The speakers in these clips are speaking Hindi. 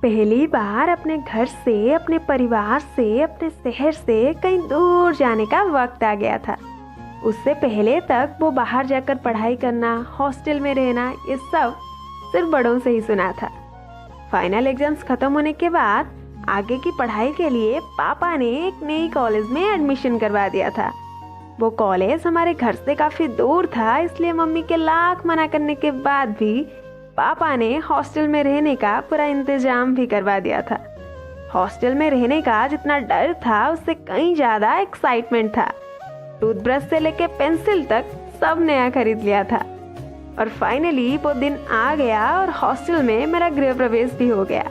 पहली बार अपने घर से, अपने परिवार से, अपने शहर से कहीं दूर जाने का वक्त आ गया था। उससे पहले तक वो बाहर जाकर पढ़ाई करना, हॉस्टल में रहना, ये सब सिर्फ बड़ों से ही सुना था। फाइनल एग्जाम्स खत्म होने के बाद आगे की पढ़ाई के लिए पापा ने एक नई कॉलेज में एडमिशन करवा दिया था। वो कॉलेज हमारे घर से काफ़ी दूर था, इसलिए मम्मी के लाख मना करने के बाद भी पापा ने हॉस्टल में रहने का पूरा इंतजाम भी करवा दिया था। हॉस्टल में रहने का जितना डर था उससे कहीं ज़्यादा एक्साइटमेंट था। टूथब्रश से लेके पेंसिल तक सब नया खरीद लिया था। और फाइनली वो दिन आ गया और हॉस्टल में मेरा गृह प्रवेश भी हो गया।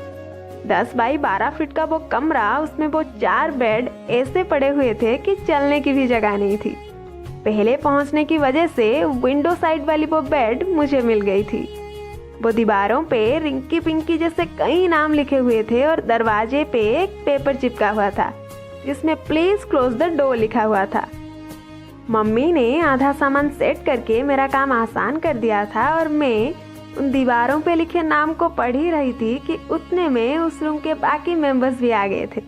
10 बाई 12 फीट का वो कमरा, उसमें वो 4 बेड ऐसे पड़े हुए थे कि चलने की भी जगह नहीं थी। पहले पहुंचने की वजह से विंडो साइड वाली वो बेड मुझे मिल गई थी। वो दीवारों पे रिंकी पिंकी जैसे कई नाम लिखे हुए थे और दरवाजे पे एक पेपर चिपका हुआ था जिसमें प्लीज क्लोज द डोर लिखा हुआ था। मम्मी ने आधा सामान सेट करके मेरा काम आसान कर दिया था और मैं उन दीवारों पे लिखे नाम को पढ़ ही रही थी कि उतने में उस रूम के बाकी मेंबर्स भी आ गए थे।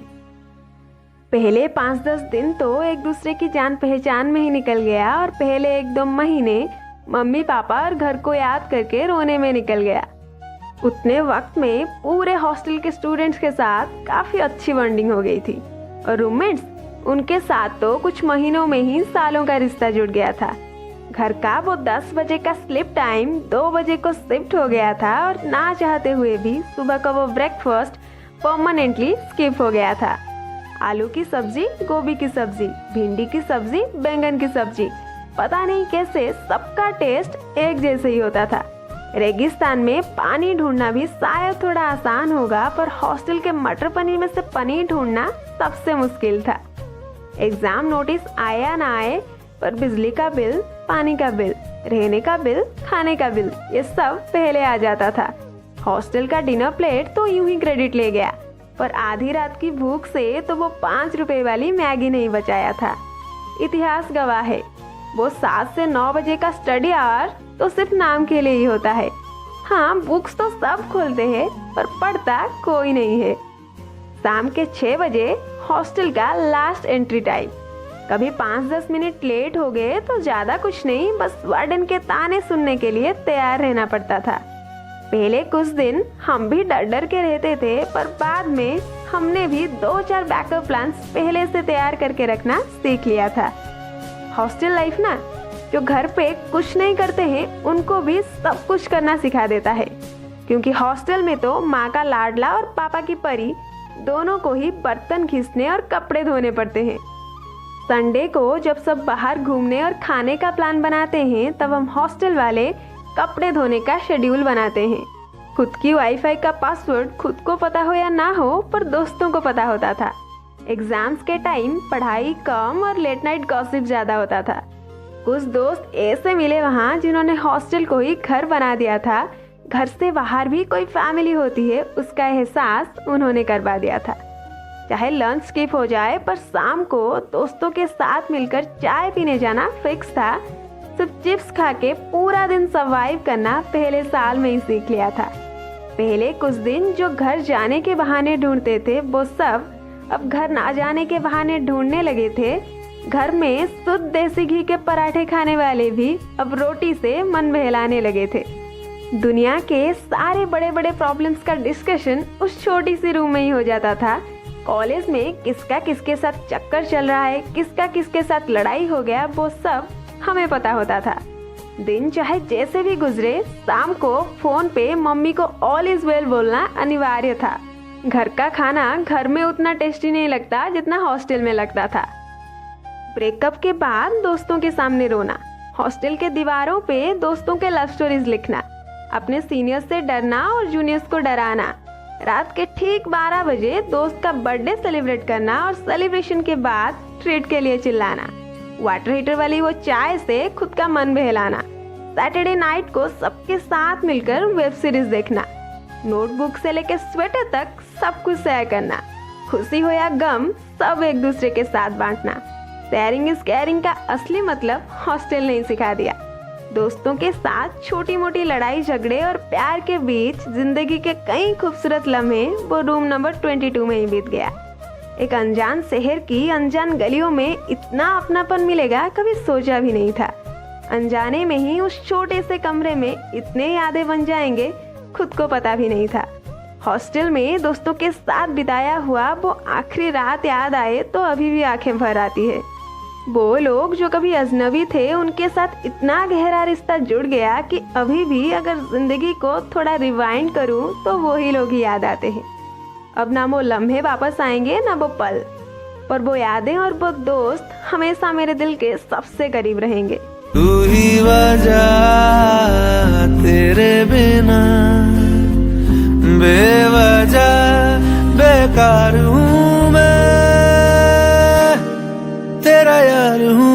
पहले 5-10 दिन तो एक दूसरे की जान पहचान में ही निकल गया और पहले 1-2 महीने मम्मी पापा और घर को याद करके रोने में निकल गया। उतने वक्त में पूरे हॉस्टल के स्टूडेंट्स के साथ काफ़ी अच्छी बॉन्डिंग हो गई थी और रूममेट्स, उनके साथ तो कुछ महीनों में ही सालों का रिश्ता जुड़ गया था। घर का वो 10 बजे का स्लीप टाइम 2 बजे को शिफ्ट हो गया था और ना चाहते हुए भी सुबह का वो ब्रेकफास्ट परमानेंटली स्किप हो गया था। आलू की सब्जी, गोभी की सब्जी, भिंडी की सब्जी, बैंगन की सब्जी, पता नहीं कैसे सबका टेस्ट एक जैसे ही होता था। रेगिस्तान में पानी ढूंढना भी शायद थोड़ा आसान होगा, पर हॉस्टल के मटर पनीर में से पनीर ढूंढना सबसे मुश्किल था। एग्जाम नोटिस आया ना आए, पर बिजली का बिल, पानी का बिल, रहने का बिल, खाने का बिल, ये सब पहले आ जाता था। हॉस्टल का डिनर प्लेट तो यूं ही क्रेडिट ले गया, पर आधी रात की भूख से तो वो 5 रुपए वाली मैगी नहीं बचाया था। इतिहास गवाह है, वो 7 से 9 बजे का स्टडी आवर तो सिर्फ नाम के लिए ही होता है। हाँ, बुक्स तो सब खोलते हैं पर पढ़ता कोई नहीं है। शाम के 6 बजे हॉस्टल का लास्ट एंट्री टाइम। कभी 5-10 मिनट लेट हो गए तो ज़्यादा कुछ नहीं, बस वार्डन के ताने सुनने के लिए तैयार रहना पड़ता था। पहले कुछ दिन हम भी डर डर के रहते थे, पर बाद में हमने भी 2-4 बैकअप प्लान्स पहले से तैयार करके रखना सीख लिया था। हॉस्टल लाइफ ना, जो घर पे कुछ नहीं करते हैं उनको भी सब कुछ करना सिखा देता है, क्योंकि हॉस्टल में तो माँ का लाडला और पापा की परी दोनों को ही बर्तन खींचने और कपड़े धोने पड़ते हैं। संडे को जब सब बाहर घूमने और खाने का प्लान बनाते हैं, तब हम हॉस्टल वाले कपड़े धोने का शेड्यूल बनाते हैं। खुद की वाईफाई का पासवर्ड खुद को पता हो या ना हो, पर दोस्तों को पता होता था। एग्जाम्स के टाइम पढ़ाई कम और लेट नाइट गॉसिप ज़्यादा होता था। कुछ दोस्त ऐसे मिले वहाँ जिन्होंने हॉस्टल को ही घर बना दिया था। घर से बाहर भी कोई फैमिली होती है, उसका एहसास उन्होंने करवा दिया था। चाहे लंच स्किप हो जाए, पर शाम को दोस्तों के साथ मिलकर चाय पीने जाना फिक्स था। सिर्फ चिप्स खा के पूरा दिन सर्वाइव करना पहले साल में ही सीख लिया था। पहले कुछ दिन जो घर जाने के बहाने ढूंढते थे, वो सब अब घर ना जाने के बहाने ढूंढने लगे थे। घर में शुद्ध देसी घी के पराठे खाने वाले भी अब रोटी से मन बहलाने लगे थे। दुनिया के सारे बड़े बड़े प्रॉब्लम्स का डिस्कशन उस छोटी सी रूम में ही हो जाता था। कॉलेज में किसका किसके साथ चक्कर चल रहा है, किसका किसके साथ लड़ाई हो गया, वो सब हमें पता होता था। दिन चाहे जैसे भी गुजरे, शाम को फोन पे मम्मी को ऑल इज वेल बोलना अनिवार्य था। घर का खाना घर में उतना टेस्टी नहीं लगता जितना हॉस्टल में लगता था। ब्रेकअप के बाद दोस्तों के सामने रोना, हॉस्टल के दीवारों पे दोस्तों के लव स्टोरीज लिखना, अपने सीनियर्स से डरना और जूनियर्स को डराना, रात के ठीक 12 बजे दोस्त का बर्थडे सेलिब्रेट करना और सेलिब्रेशन के बाद ट्रीट के लिए चिल्लाना, वाटर हीटर वाली वो चाय से खुद का मन बहलाना, सैटरडे नाइट को सबके साथ मिलकर वेब सीरीज देखना, नोटबुक से लेकर स्वेटर तक सब कुछ शेयर करना, खुशी हो या गम सब एक दूसरे के साथ बांटना। शेयरिंग इज केयरिंग का असली मतलब हॉस्टल नहीं सिखा दिया। दोस्तों के साथ छोटी मोटी लड़ाई झगड़े और प्यार के बीच जिंदगी के कई खूबसूरत लम्हे वो रूम नंबर 22 में ही बीत गया। एक अनजान शहर की अनजान गलियों में इतना अपनापन मिलेगा कभी सोचा भी नहीं था। अनजाने में ही उस छोटे से कमरे में इतने यादें बन जाएंगे खुद को पता भी नहीं था। हॉस्टल में दोस्तों के साथ बिताया हुआ वो आखिरी रात याद आए तो अभी भी आंखें भर आती है। वो लोग जो कभी अजनबी थे उनके साथ इतना गहरा रिश्ता जुड़ गया कि अभी भी अगर जिंदगी को थोड़ा रिवाइंड करूं तो वो ही लोग ही याद आते हैं। अब ना वो लम्हे वापस आएंगे ना वो पल, पर वो यादें और वो दोस्त हमेशा मेरे दिल के सबसे करीब रहेंगे। तू ही वजह, तेरे बिना बेवजह बेकार हूँ मैं, तेरा यार हूँ।